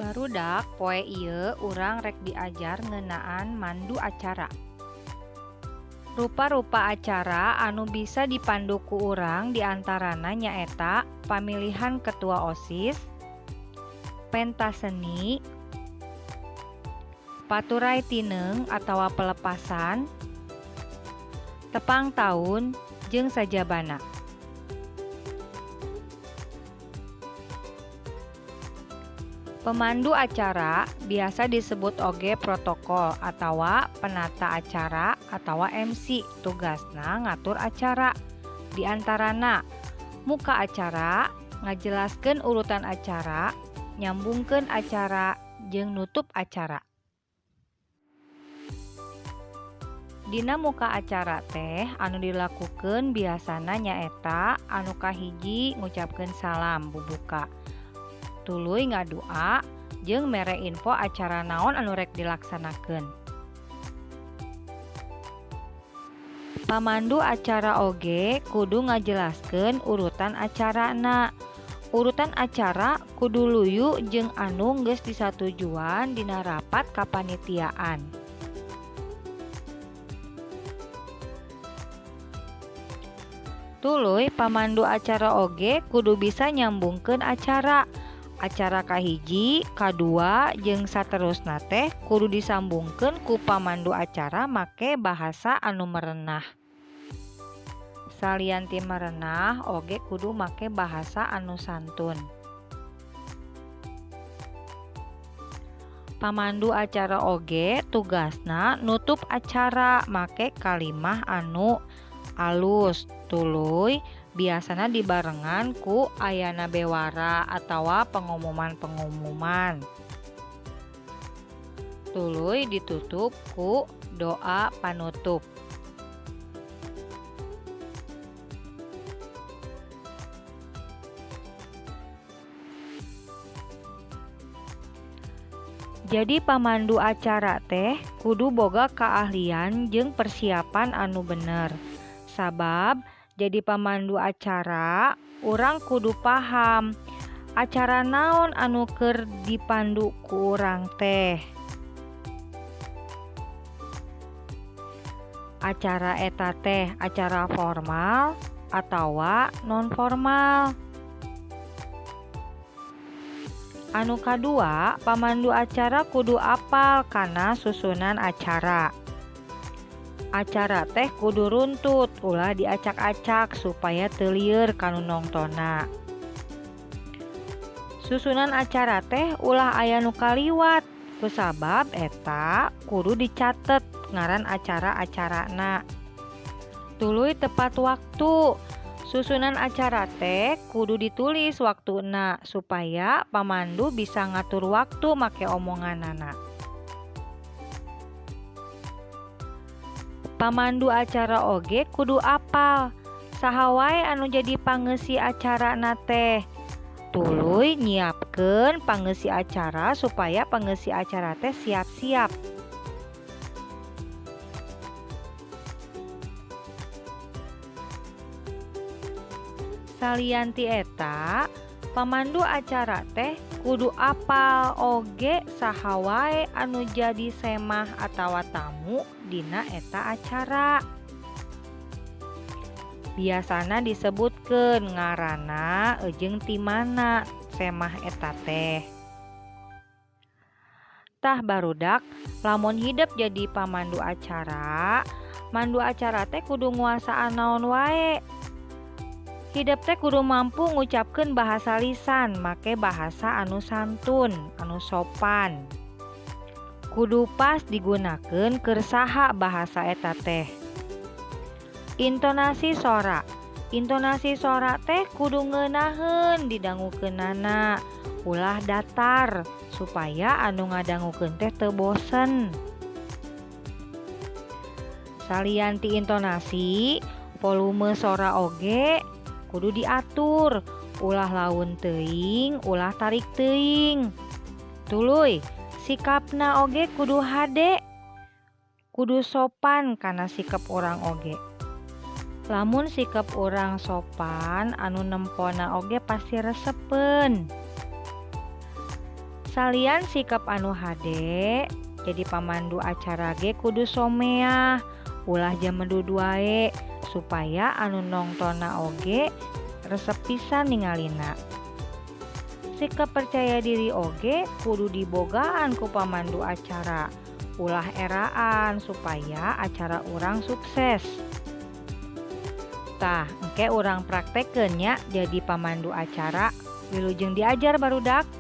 Barudak poe ieu urang rek diajar ngeunaan mandu acara. Rupa-rupa acara anu bisa dipandu ku urang diantarana nyaeta pamilihan ketua OSIS, pentas seni, paturai tineng atawa pelepasan, tepang taun, jeung sajabana. Pemandu acara biasa disebut oge protokol atawa penata acara atawa MC, tugasna ngatur acara. Di antarana muka acara, ngajelaskeun urutan acara, nyambungkeun acara, jeung nutup acara. Dina muka acara teh anu dilakukeun biasana nyaeta anu kahiji ngucapkeun salam bubuka, tuluy ngadua jeung mere info acara naon anu rek dilaksanakeun. Pamandu acara oge kudu ngajelaskeun urutan acarana. Urutan acara kudu luyu jeung anu geus disatujuan dina rapat kapanitiaan. Tuluy pamandu acara oge kudu bisa nyambungkeun acara. Acara kahiji, kadua, jeung saterusna teh kudu disambungkeun ku pamandu acara make bahasa anu merenah. Salianti merenah oge kudu make bahasa anu santun. Pamandu acara oge tugasna nutup acara make kalimah anu alus. Tuluy biasana dibarengan ku ayana bewara atawa pengumuman-pengumuman. Tuluy ditutup ku doa panutup. Jadi pamandu acara teh kudu boga keahlian jeung persiapan anu bener. Sabab jadi pamandu acara, urang kudu paham acara naon anu keur dipandu ku urang teh. Acara eta teh acara formal atawa non formal. Anu kadua, pamandu acara kudu apal kana susunan acara. Acara teh kudu runtut, ulah diacak-acak supaya teu lieur kanu nongtonna. Susunan acara teh ulah aya nu kaliwat, kusabab eta kudu dicatet ngaran acara-acarana. Tuluy tepat waktu. Susunan acara teh kudu ditulis waktuna supaya pamandu bisa ngatur waktu make omonganana. Pamandu acara oge kudu apal saha wae anu jadi pangeussi acarana teh. Tuluy nyiapkeun pangeussi acara supaya pangeussi acara teh siap-siap. Salianti eta, pamandu acara teh kudu apal oge saha wae anu jadi semah atawa tamu dina eta acara. Biasana disebutkeun ngaranna jeung ti mana semah eta teh. Tah barudak, lamun hideep jadi pamandu acara, mandu acara teh kudu nguasaan naon wae. Hideep teh kudu mampu ngucapkeun bahasa lisan make bahasa anu santun, anu sopan. Kudu pas digunakeun keur saha bahasa eta teh. Intonasi sora. Intonasi sora teh kudu ngeunaheun didangukeunana, ulah datar supaya anu ngadangukeun teh teu bosen. Salianti intonasi, volume sora oge kudu diatur, ulah laun teuing, ulah tarik teuing. Tuluy, sikapna oge kudu hade, kudu sopan kana sikap urang oge. Lamun sikap urang sopan, anu nempona oge pasti resepeun. Salian sikap anu hade jadi pamandu acara ge kudu someah ulah jam mendud wae supaya anu nongtonna oge resep pisan ningalina. Sikap percaya diri oge kudu dibogaan ku pamandu acara ulah eraan supaya acara urang sukses. Tah engke urang praktekeun nya jadi pamandu acara wilujeng diajar barudak.